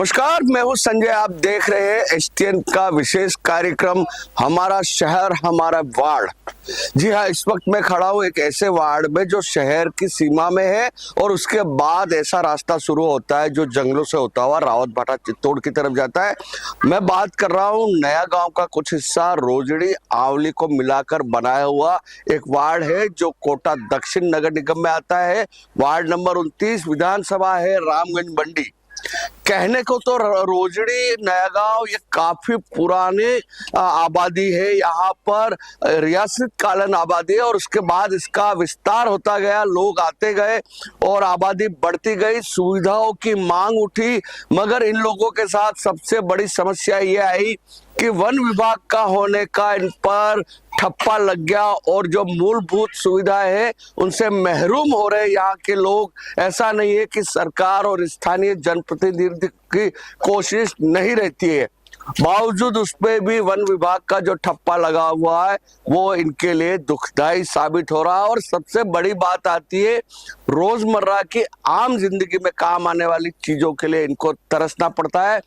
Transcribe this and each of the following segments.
नमस्कार, मैं हूं संजय। आप देख रहे हैं एसटीएन का विशेष कार्यक्रम हमारा शहर हमारा वार्ड। जी हाँ, इस वक्त मैं खड़ा हूं एक ऐसे वार्ड में जो शहर की सीमा में है और उसके बाद ऐसा रास्ता शुरू होता है जो जंगलों से होता हुआ रावत भाटा चित्तौड़ की तरफ जाता है। मैं बात कर रहा हूं नया गांव का कुछ हिस्सा रोजड़ी आवली को मिलाकर बनाया हुआ एक वार्ड है जो कोटा दक्षिण नगर निगम में आता है। वार्ड नंबर 29, विधानसभा है रामगंज मंडी। कहने को तो रोजड़ी नया गांव ये काफी पुराने आबादी है। यहाँ पर रियासत कालीन आबादी है और उसके बाद इसका विस्तार होता गया, लोग आते गए और आबादी बढ़ती गई, सुविधाओं की मांग उठी। मगर इन लोगों के साथ सबसे बड़ी समस्या ये आई कि वन विभाग का होने का इन पर ठप्पा लग गया और जो मूलभूत सुविधाएं है उनसे महरूम हो रहे यहाँ के लोग। ऐसा नहीं है कि सरकार और स्थानीय जनप्रतिनिधि की कोशिश नहीं रहती है, बावजूद उस पे भी वन विभाग का जो ठप्पा लगा हुआ है वो इनके लिए दुखदाई साबित हो रहा है। और सबसे बड़ी बात आती है रोजमर्रा की आम जिंदगी में काम आने वाली चीजों के लिए इनको तरसना पड़ता है।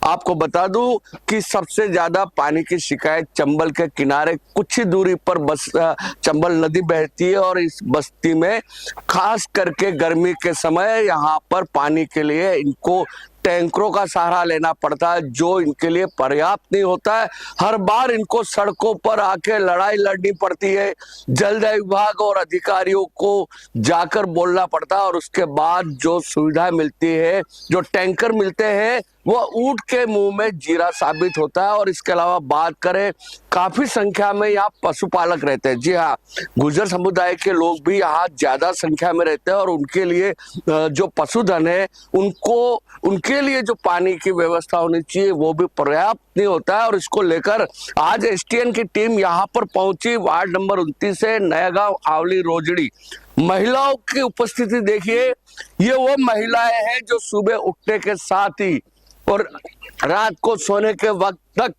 आपको बता दूं कि सबसे ज्यादा पानी की शिकायत चंबल के किनारे कुछ ही दूरी पर बस चंबल नदी बहती है और इस बस्ती में खास करके गर्मी के समय यहाँ पर पानी के लिए इनको टैंकरों का सहारा लेना पड़ता है जो इनके लिए पर्याप्त नहीं होता है। हर बार इनको सड़कों पर आके लड़ाई लड़नी पड़ती है, जल विभाग और अधिकारियों को जाकर बोलना पड़ता है और उसके बाद जो सुविधा मिलती है, जो टैंकर मिलते हैं वो ऊंट के मुंह में जीरा साबित होता है। और इसके अलावा बात करें, काफी संख्या में यहाँ पशुपालक रहते हैं। जी हाँ, गुर्जर समुदाय के लोग भी यहाँ ज्यादा संख्या में रहते हैं और उनके लिए जो पशुधन है उनके लिए जो पानी की व्यवस्था होनी चाहिए वो भी पर्याप्त नहीं होता है। और इसको लेकर आज एसटीएन की टीम यहाँ पर पहुंची। वार्ड नंबर 29 से नया गांव आवली रोजड़ी। महिलाओं की उपस्थिति देखिए, ये वो महिलाएं हैं जो सुबह उठने के साथ ही और रात को सोने के वक्त तक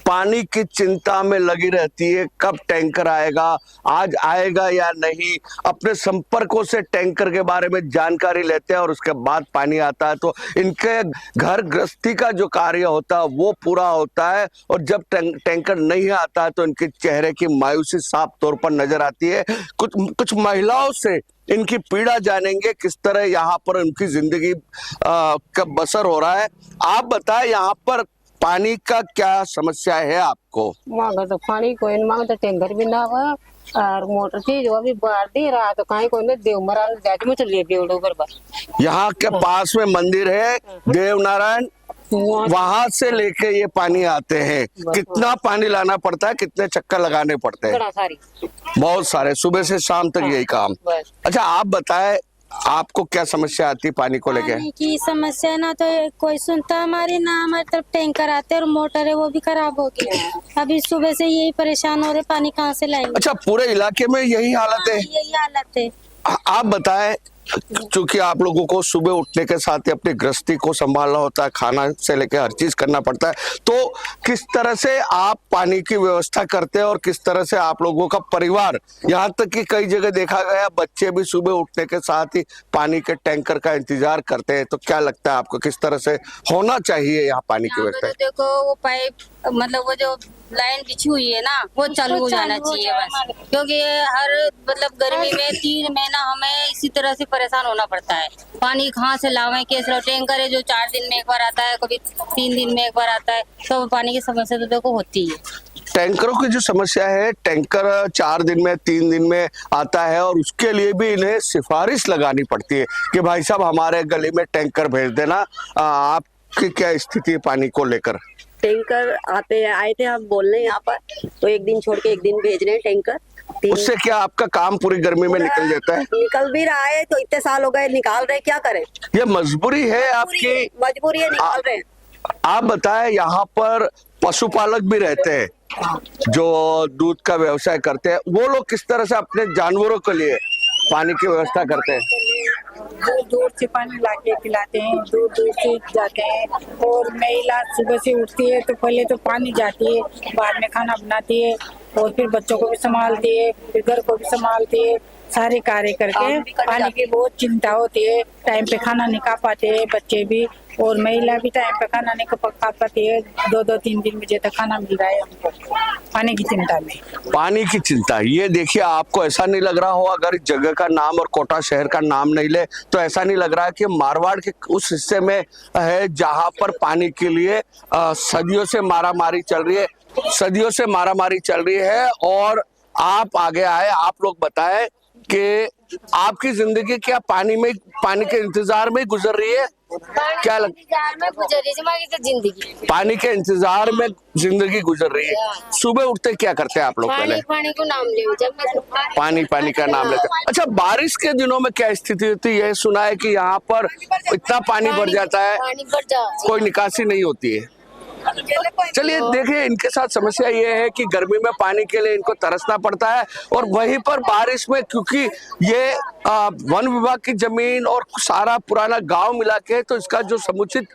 पानी की चिंता में लगी रहती है। कब टैंकर आएगा, आज आएगा या नहीं। अपने संपर्कों से टैंकर के बारे में जानकारी लेते हैं और उसके बाद पानी आता है तो इनके घर गृहस्थी का जो कार्य होता है वो पूरा होता है। और जब टैंकर नहीं आता है तो इनके चेहरे की मायूसी साफ तौर पर नजर आती है। कुछ महिलाओं से इनकी पीड़ा जानेंगे, किस तरह यहाँ पर उनकी जिंदगी का बसर हो रहा है। आप बताएं, यहाँ पर पानी का क्या समस्या है आपको? मांगा तो पानी कोई नहीं, मांगा तो टैंकर भी ना हुआ और मोटर थी जो अभी बाहर दे रहा तो कहीं कोई नहीं। देवनारायण जाके मैं चलिए बेवड़ो बरबर। यहाँ के पास में मंदिर है देवनारायण, वहां से लेके ये पानी आते हैं। कितना पानी लाना पड़ता है, कितने चक्कर लगाने पड़ते हैं? बहुत सारे, सुबह से शाम तक यही काम। अच्छा, आप बताएं आपको क्या समस्या आती है पानी को लेके? पानी की समस्या ना तो कोई सुनता हमारी, ना हमारी तरफ टैंकर आते और मोटर है वो भी खराब हो गई। अभी सुबह से यही परेशान हो रहे, पानी कहाँ से लाएंगे? अच्छा, पूरे इलाके में यही हालत है? यही हालत है। आप बताएं, क्योंकि आप लोगों को सुबह उठने के साथ ही अपनी गृहस्थी को संभालना होता है, खाना से लेकर हर चीज करना पड़ता है, तो किस तरह से आप पानी की व्यवस्था करते हैं और किस तरह से आप लोगों का परिवार, यहाँ तक कि कई जगह देखा गया बच्चे भी सुबह उठने के साथ ही पानी के टैंकर का इंतजार करते हैं, तो क्या लगता है आपको किस तरह से होना चाहिए यहाँ पानी की व्यवस्था? देखो वो पाइप मतलब वो जो लाइन बिछी हुई है ना वो चालू हो जाना चाहिए बस, क्योंकि हर मतलब गर्मी में 3 महीना हमें इसी तरह से परेशान होना पड़ता है। पानी कहाँ से लावें, कैसे? टैंकर है जो 4 दिन में एक बार आता है, कभी 3 दिन में एक बार आता है, तो पानी की समस्या तो देखो होती है। टैंकरों की जो समस्या है, टैंकर 4 दिन में 3 दिन में आता है और उसके लिए भी इन्हें सिफारिश लगानी पड़ती है कि भाई साहब हमारे गली में टैंकर भेज देना। आपकी क्या स्थिति है पानी को लेकर? टैंकर आए थे, हम बोल रहे हैं यहाँ पर तो एक दिन छोड़ के एक दिन भेज रहे हैं टैंकर। उससे क्या आपका काम पूरी गर्मी में निकल जाता है? निकल भी रहा है, तो इतने साल हो गए निकाल रहे, क्या करें? ये मजबूरी है आपकी? मजबूरी है, निकाल रहे हैं। आप बताएं, यहाँ पर पशुपालक भी रहते हैं जो दूध का व्यवसाय करते हैं, वो लोग किस तरह से अपने जानवरों के लिए पानी की व्यवस्था करते हैं? दूर दूर से पानी लाके पिलाते हैं, दूर दूर से जाते हैं। और महिला सुबह से उठती है तो पहले तो पानी जाती है, बाद में खाना बनाती है और फिर बच्चों को भी संभालती है, फिर घर को भी संभालती है। सारे कार्य करके पानी की बहुत चिंता होती है। टाइम पे खाना नहीं खा पाते हैं बच्चे भी, और महिला भी टाइम पे खाना नहीं पका पाती है। 2-2 3 दिन मुझे तक खाना मिल रहा है हमको पानी की चिंता में। पानी की चिंता, ये देखिए, आपको ऐसा नहीं लग रहा हो, अगर इस जगह का नाम और कोटा शहर का नाम नहीं ले तो ऐसा नहीं लग रहा है कि मारवाड़ के उस हिस्से में है जहां पर पानी के लिए सदियों से मारामारी चल रही है, सदियों से मारामारी चल रही है। और आप आगे आए, आप लोग बताएं कि आपकी जिंदगी क्या पानी के इंतजार में गुजर रही है? क्या इंतजार में गुजर रही है हमारी तो जिंदगी। पानी के इंतजार में जिंदगी गुजर रही है। सुबह उठते क्या करते हैं आप लोग? पहले पानी को नाम ले, जब मैं पानी का नाम लेते हैं। अच्छा, बारिश के दिनों में क्या स्थिति होती है? सुना है कि यहाँ पर इतना पानी भर जाता है, पानी भर जाता कोई निकासी नहीं होती है। चलिए देखिए, इनके साथ समस्या ये है कि गर्मी में पानी के लिए इनको तरसना पड़ता है, और वहीं पर बारिश में, क्योंकि ये वन विभाग की जमीन और सारा पुराना गांव मिला के, तो इसका जो समुचित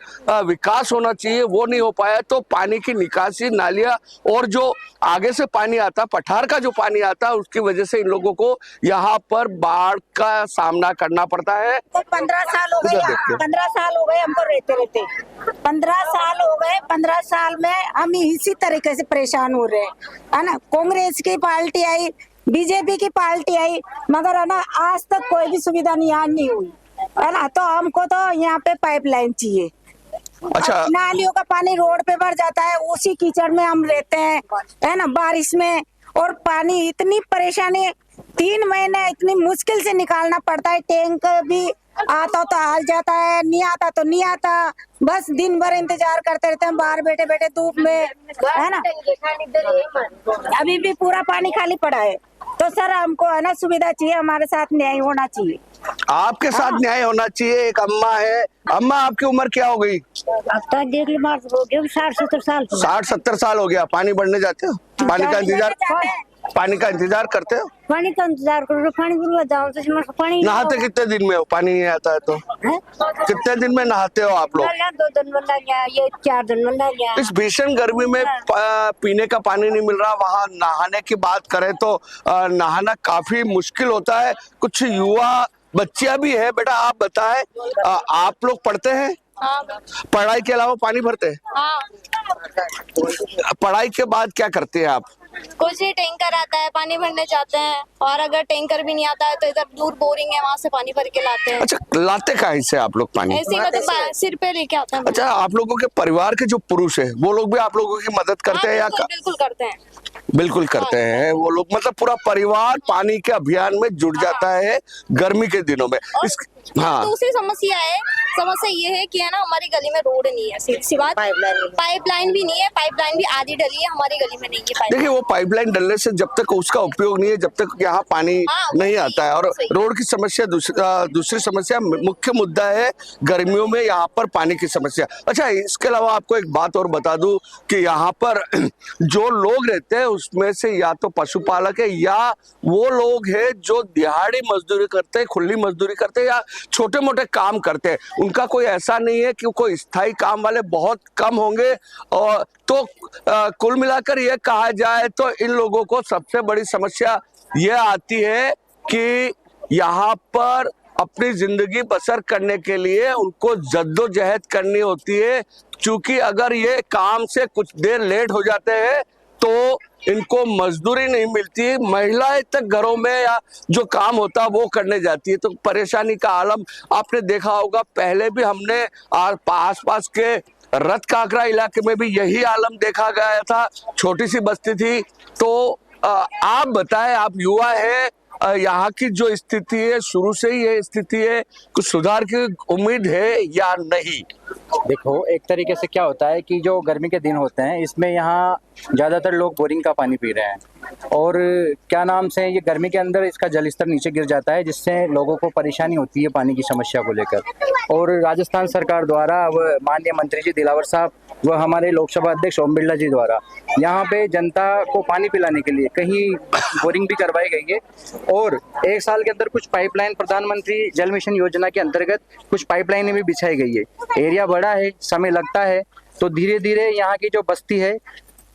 विकास होना चाहिए वो नहीं हो पाया। तो पानी की निकासी, नालियां और जो आगे से पानी आता, पठार का जो पानी आता, उसकी वजह से इन लोगों को यहाँ पर बाढ़ का सामना करना पड़ता है। तो 15 साल हो गए, 15 साल हो गए हमको रहते 15 साल हो गए। 15 साल में हम इसी तरीके से परेशान हो रहे हैं, है ना। कांग्रेस की पार्टी आई, बीजेपी की पार्टी आई, मगर है ना आज तक कोई भी सुविधा यहाँ नहीं हुई, है ना। तो हमको तो यहाँ पे पाइपलाइन चाहिए। अच्छा, नालियों का पानी रोड पे भर जाता है, उसी कीचड़ में हम रहते हैं, है ना, बारिश में। और पानी इतनी परेशानी, 3 महीने इतनी मुश्किल से निकालना पड़ता है। टैंक भी आता तो आ जाता है, नहीं आता तो नहीं आता, बस दिन भर इंतजार करते रहते हैं बाहर बैठे बैठे धूप में, है ना। अभी भी पूरा पानी खाली पड़ा है। तो सर हमको है ना सुविधा चाहिए, हमारे साथ न्याय होना चाहिए। आपके साथ न्याय होना चाहिए। एक अम्मा है। अम्मा, आपकी उम्र क्या हो गई? अब तक देख ली, हो गया 60-70 साल। 60-70 साल हो गया। पानी भरने जाते हो? पानी का इंतजार करते हो? पानी का इंतजार करो, पानी भरवा जाओ तो पानी। नहाते कितने दिन में हो? पानी नहीं आता है तो कितने दिन में नहाते हो आप लोग? 2 दिन में लग गया, ये 4 दिन में लग गया। इस भीषण गर्मी में पीने का पानी नहीं मिल रहा, वहाँ नहाने की बात करें तो नहाना काफी मुश्किल होता है। कुछ युवा बच्चियां भी है। बेटा, आप बताएं, आप लोग पढ़ते हैं? पढ़ाई के अलावा पानी भरते हैं? पढ़ाई के बाद क्या करते हैं आप? कुछ ही टैंकर आता है, पानी भरने जाते हैं, और अगर टैंकर भी नहीं आता है तो इधर दूर बोरिंग है, वहाँ से पानी भर के लाते हैं। अच्छा, लाते कहाँ से आप लोग पानी? ऐसे ही मतलब सिर पे लेके आते हैं। अच्छा, आप लोगों के परिवार के जो पुरुष है वो लोग भी आप लोगों की मदद करते हैं? या बिल्कुल करते हैं। बिल्कुल करते हैं वो लोग, मतलब पूरा परिवार पानी के अभियान में जुट जाता है गर्मी के दिनों में। हाँ, दूसरी समस्या ये है कि है ना, हमारी गली में रोड नहीं है, सीधी बात। पाइपलाइन भी नहीं है, पाइपलाइन भी आधी डली है, हमारी गली में नहीं है। देखिए, वो पाइपलाइन डलने से जब तक उसका उपयोग नहीं है, जब तक यहाँ पानी नहीं आता है। और रोड की समस्या दूसरी समस्या, मुख्य मुद्दा है गर्मियों में यहाँ पर पानी की समस्या। अच्छा, इसके अलावा आपको एक बात और बता दूं कि यहाँ पर जो लोग रहते हैं उसमें से या तो पशुपालक है, या वो लोग हैं जो दिहाड़ी मजदूरी करते हैं, खुली मजदूरी करते हैं, या छोटे मोटे काम करते हैं। उनका कोई ऐसा नहीं है कि कोई स्थायी काम वाले बहुत कम होंगे। और तो कुल मिलाकर ये कहा जाए तो इन लोगों को सबसे बड़ी समस्या ये आती है कि यहाँ पर अपनी जिंदगी बसर करने के लिए उनको जद्दोजहद करनी होती है। क्योंकि अगर ये काम से कुछ देर लेट हो जाते हैं तो इनको मजदूरी नहीं मिलती। महिलाएं तक घरों में या जो काम होता है वो करने जाती है, तो परेशानी का आलम आपने देखा होगा। पहले भी हमने आसपास के रत काकरा इलाके में भी यही आलम देखा गया था, छोटी सी बस्ती थी। तो आप बताएं, आप युवा है, यहाँ की जो स्थिति है, शुरू से ही ये स्थिति है, कुछ सुधार की उम्मीद है या नहीं? देखो, एक तरीके से क्या होता है कि जो गर्मी के दिन होते हैं इसमें यहाँ ज़्यादातर लोग बोरिंग का पानी पी रहे हैं, और क्या नाम से ये गर्मी के अंदर इसका जल स्तर नीचे गिर जाता है, जिससे लोगों को परेशानी होती है पानी की समस्या को लेकर। और राजस्थान सरकार द्वारा व माननीय मंत्री जी दिलावर साहब व हमारे लोकसभा अध्यक्ष ओम बिरला जी द्वारा यहाँ पे जनता को पानी पिलाने के लिए कहीं बोरिंग भी करवाई गई है। और 1 साल के अंदर कुछ पाइपलाइन, प्रधानमंत्री जल मिशन योजना के अंतर्गत कुछ पाइपलाइनें भी बिछाई गई है। एरिया बड़ा है, समय लगता है, तो धीरे धीरे यहाँ की जो बस्ती है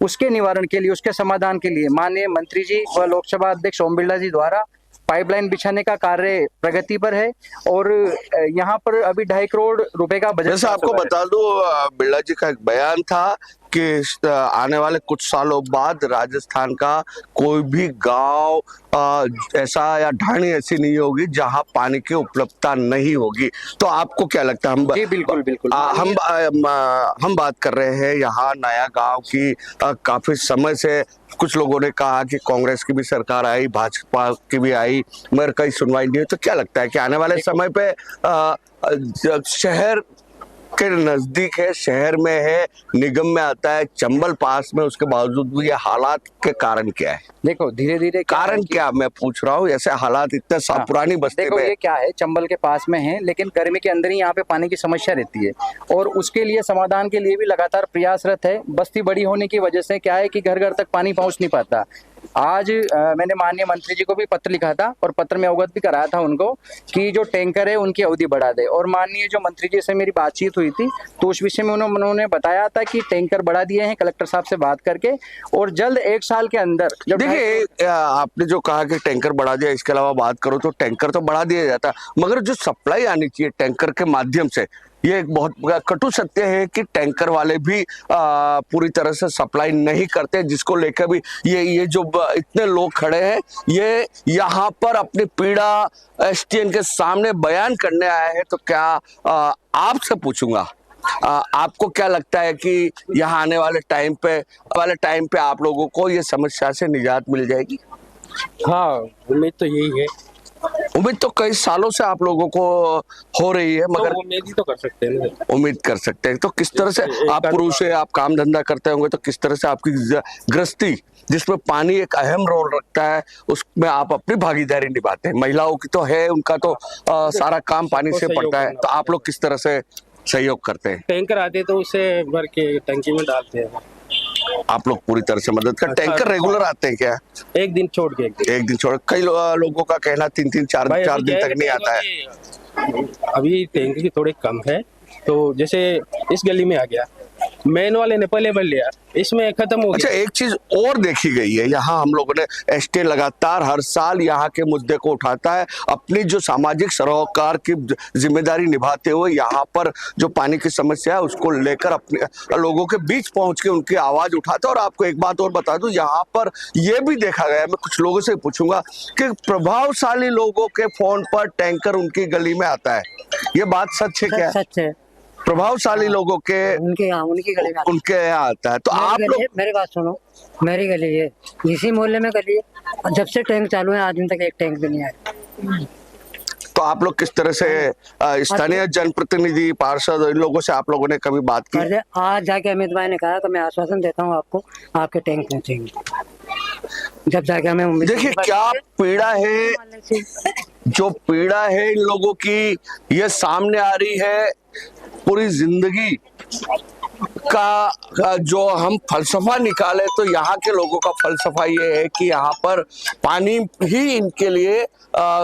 उसके निवारण के लिए, उसके समाधान के लिए माननीय मंत्री जी व लोकसभा अध्यक्ष ओम बिरला जी द्वारा पाइपलाइन बिछाने का कार्य प्रगति पर है और यहाँ पर अभी 2.5 करोड़ रुपए का बजट वैसे आपको बता दूं, बिरला जी का एक बयान था कि आने वाले कुछ सालों बाद राजस्थान का कोई भी गांव ऐसा या ढाणी ऐसी नहीं होगी जहां पानी की उपलब्धता नहीं होगी। तो आपको क्या लगता है? जी बिल्कुल बिल्कुल। हम बात कर रहे हैं यहाँ नया गांव की। काफी समय से कुछ लोगों ने कहा कि कांग्रेस की भी सरकार आई, भाजपा की भी आई, मगर कहीं सुनवाई नहीं हुई। तो क्या लगता है कि आने वाले समय पे शहर के नजदीक है, शहर में है, निगम में आता है, चंबल पास में, उसके बावजूद भी ये हालात के कारण क्या है? देखो धीरे धीरे कारण क्या मैं पूछ रहा हूँ, ऐसे हालात इतने पुरानी बस्ती देखो में। ये क्या है, चंबल के पास में है, लेकिन गर्मी के अंदर ही यहाँ पे पानी की समस्या रहती है और उसके लिए समाधान के लिए भी लगातार प्रयासरत है। बस्ती बड़ी होने की वजह से क्या है कि घर घर तक पानी पहुंच नहीं पाता। आज मैंने माननीय मंत्री जी को भी पत्र लिखा था और पत्र में अवगत भी कराया था उनको कि जो टैंकर है उनकी अवधि बढ़ा दे, और माननीय जो मंत्री जी से मेरी बातचीत हुई थी तो उस विषय में उन्होंने बताया था कि टैंकर बढ़ा दिए हैं कलेक्टर साहब से बात करके, और जल्द 1 साल के अंदर। जब देखिए आपने जो कहा कि टैंकर बढ़ा दिया, इसके अलावा बात करो तो टैंकर तो बढ़ा दिया जाता, मगर जो सप्लाई आनी चाहिए टैंकर के माध्यम से, ये एक बहुत कटु सत्य है कि टैंकर वाले भी पूरी तरह से सप्लाई नहीं करते, जिसको लेकर भी ये जो इतने लोग खड़े हैं ये यहाँ पर अपनी पीड़ा एसटीएन के सामने बयान करने आए हैं। तो क्या आपसे पूछूंगा, आपको क्या लगता है कि यहाँ आने वाले टाइम पे आप लोगों को ये समस्या से निजात मिल जाएगी? हाँ, उम्मीद तो यही है। उम्मीद तो कई सालों से आप लोगों को हो रही है, मगर तो उम्मीद ही तो कर सकते हैं। उम्मीद कर सकते हैं। तो किस तरह से आप पुरुष है, आप काम धंधा करते होंगे, तो किस तरह से आपकी गृहस्थी जिसमें पानी एक अहम रोल रखता है उसमें आप अपनी भागीदारी निभाते हैं? महिलाओं की तो है, उनका तो सारा काम पानी से पड़ता है, तो आप लोग किस तरह से सहयोग करते हैं? टैंकर आते तो उसे भर के टंकी में डालते हैं। आप लोग पूरी तरह से मदद कर। टैंकर रेगुलर आते हैं क्या? एक दिन छोड़ के एक दिन छोड़। कई लोगों का कहना 3-3 4 दिन तक नहीं आता है। अभी टैंकर की थोड़ी कम है, तो जैसे इस गली में आ गया, मेन वाले ने पहले भर लिया, इसमें खत्म हो गया। अच्छा, एक चीज और देखी गई है, यहाँ हम लोगों ने एसटीएन लगातार हर साल यहाँ के मुद्दे को उठाता है, अपनी जो सामाजिक सरोकार की जिम्मेदारी निभाते हुए यहाँ पर जो पानी की समस्या है उसको लेकर अपने लोगों के बीच पहुंच के उनकी आवाज उठाता है। और आपको एक बात और बता दूं, यहाँ पर यह भी देखा गया, मैं कुछ लोगों से पूछूंगा कि प्रभावशाली लोगों के फोन पर टैंकर उनकी गली में आता है, ये बात सच है क्या? सच है। प्रभावशाली लोगों के उनके गली में उनके यहाँ आता है। तो आप लोग, मेरी बात सुनो, मेरी गली है, इसी मोहल्ले में गली है, और जब से टैंक चालू है आज दिन तक एक टैंक भी नहीं आया। तो आप लोग किस तरह से स्थानीय जनप्रतिनिधि, पार्षद, इन लोगों से आप लोगों ने कभी बात की? आज जाके अमित भाई ने कहा कि मैं आश्वासन देता हूँ आपको, आपके टैंक पहुंचेंगे। जब जाके हमें उम्मीद, देखिए क्या पीड़ा है, जो पीड़ा है इन लोगों की, ये सामने आ रही है। पूरी जिंदगी का जो हम फलसफा निकाले तो यहाँ के लोगों का फलसफा ये है कि यहाँ पर पानी ही इनके लिए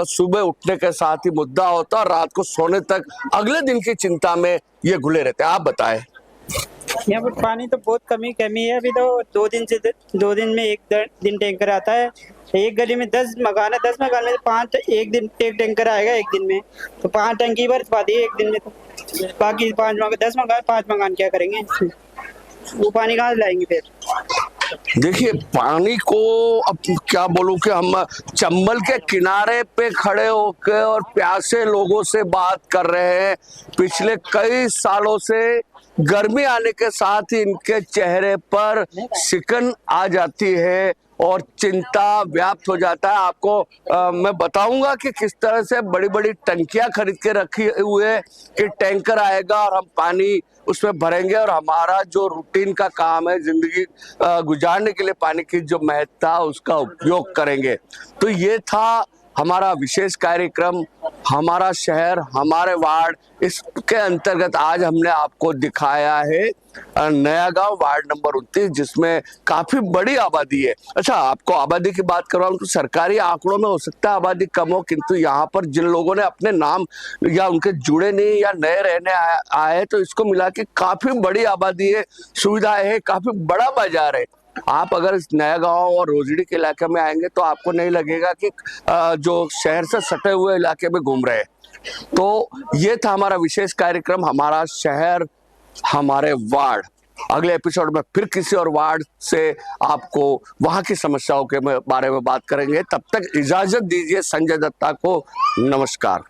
सुबह उठने के साथ ही मुद्दा होता है और रात को सोने तक अगले दिन की चिंता में ये घुले रहते हैं। आप बताएं। यहाँ पर पानी तो बहुत कमी है। अभी तो 2 दिन में एक दिन टैंकर आता है। एक गली में 10 मकान है, 10 मकान में 5 एक टैंकर आएगा एक दिन में, तो 5 टंकी भर पाती है एक दिन में। तो बाकी 10 मकान 5 मकान क्या करेंगे, वो पानी कहाँ से लाएंगे फिर? देखिए पानी को अब क्या बोलूं कि हम चंबल के किनारे पे खड़े होकर और प्यासे लोगों से बात कर रहे हैं। पिछले कई सालों से गर्मी आने के साथ ही इनके चेहरे पर सिकन आ जाती है और चिंता व्याप्त हो जाता है। आपको मैं बताऊंगा कि किस तरह से बड़ी बड़ी टंकियां खरीद के रखी हुए कि टैंकर आएगा और हम पानी उसमें भरेंगे और हमारा जो रूटीन का काम है, जिंदगी गुजारने के लिए पानी की जो महत्ता उसका उपयोग करेंगे। तो ये था हमारा विशेष कार्यक्रम, हमारा शहर हमारे वार्ड। इसके अंतर्गत आज हमने आपको दिखाया है नया गांव वार्ड नंबर 29, जिसमें काफी बड़ी आबादी है। अच्छा, आपको आबादी की बात करवाऊं तो सरकारी आंकड़ों में हो सकता है आबादी कम हो, किंतु यहाँ पर जिन लोगों ने अपने नाम या उनके जुड़े नहीं या नए रहने आए तो इसको मिला के काफी बड़ी आबादी है, सुविधाएं है, काफी बड़ा बाजार है। आप अगर इस नया गांव और रोजड़ी के इलाके में आएंगे तो आपको नहीं लगेगा कि जो शहर से सटे हुए इलाके में घूम रहे हैं। तो ये था हमारा विशेष कार्यक्रम, हमारा शहर हमारे वार्ड। अगले एपिसोड में फिर किसी और वार्ड से आपको वहां की समस्याओं के बारे में बात करेंगे। तब तक इजाजत दीजिए संजय दत्ता को। नमस्कार।